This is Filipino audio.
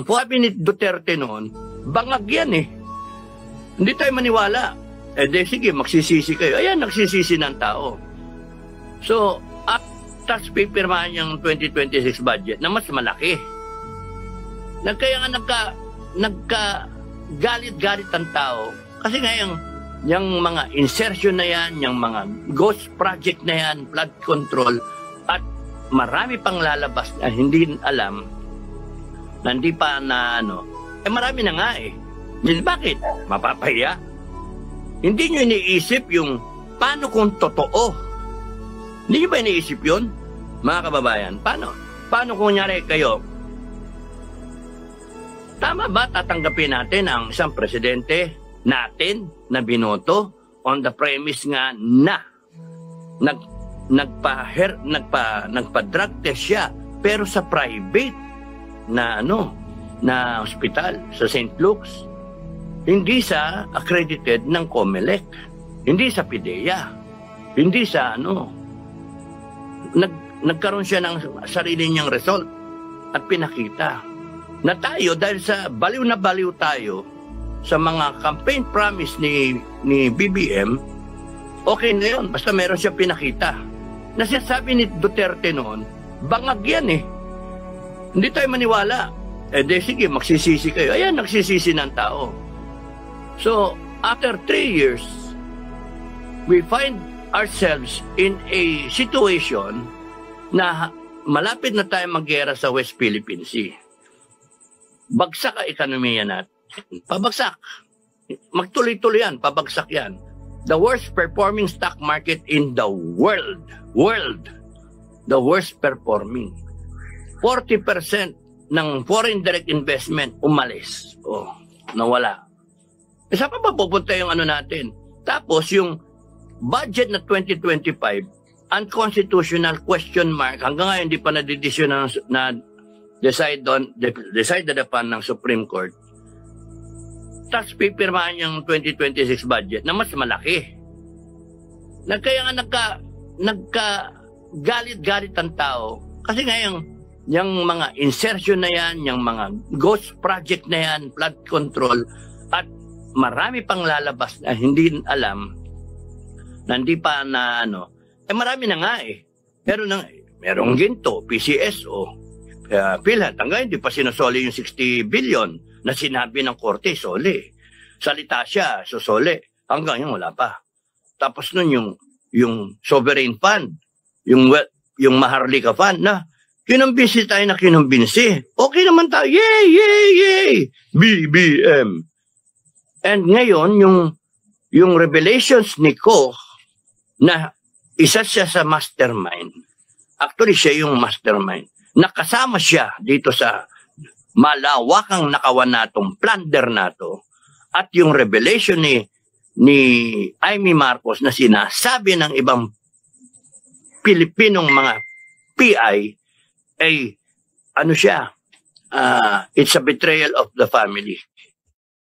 sabi ni Duterte noon, bangag yan eh. Hindi tayo maniwala. Eh de sige, magsisisi kayo. Ayan, nagsisisi ng tao. So, tapos pipirmahan yung 2026 budget na mas malaki. Kaya nga nagka-galit-galit ang tao. Kasi nga yung mga insertion na yan, yung mga ghost project na yan, flood control, at marami pang lalabas na hindi alam, na hindi pa na marami na nga eh. Bakit? Mapapahiya? Hindi nyo iniisip yung paano kung totoo? Hindi nyo ba iniisip yun? Mga kababayan, paano? Paano kung nyari kayo? Tama ba tatanggapin natin ang isang presidente natin na binoto on the premise nga na nagpa-drug test siya pero sa private na na hospital sa St. Luke's, hindi sa accredited ng COMELEC, hindi sa PIDEA, hindi sa nagkaroon siya ng sarili niyang result at pinakita na tayo dahil sa baliw na baliw tayo sa mga campaign promise ni BBM, okay na yun, basta meron siya pinakita. Nasasabi ni Duterte noon, bangag yan eh. Hindi tayo maniwala. Eh de sige, magsisisi kayo. Ayan, nagsisisi ng tao. So, after 3 years, we find ourselves in a situation na malapit na tayo maggera sa West Philippine Sea. Bagsak ang ekonomiya natin. Pabagsak. Magtuloy-tuloy yan. Pabagsak yan. The worst performing stock market in the world. The worst performing. 40% ng foreign direct investment umalis. Nawala. Saan pa pupunta yung natin? Tapos yung budget na 2025, unconstitutional question mark. Hanggang ngayon hindi pa na-decision na decided upon ng Supreme Court. Tapos pipirmahan yung 2026 budget na mas malaki. Kaya nga nagka-galit-galit ang tao. Kasi nga yung mga insertion na yan, yung mga ghost project na yan, flood control, at marami pang lalabas na hindi alam, na hindi pa na marami na nga eh. Merong ginto, PCSO, PhilHealth, hanggang hindi pa sinusoli yung 60 billion na sinabi ng korte, soli. Salita siya, susoli. Hanggang yun, wala pa. Tapos nun yung sovereign fund, yung Maharlika fund na kinumbinsi tayo na kinumbinsi. Okay naman tayo. Yay, yay, yay! BBM. And ngayon, yung revelations ni Koch na isa siya sa mastermind. Actually, siya yung mastermind. Nakasama siya dito sa malawakang nakawan natong plunder nato. At yung revelation ni Amy Marcos na sinasabi ng ibang Pilipinong mga PI ay it's a betrayal of the family.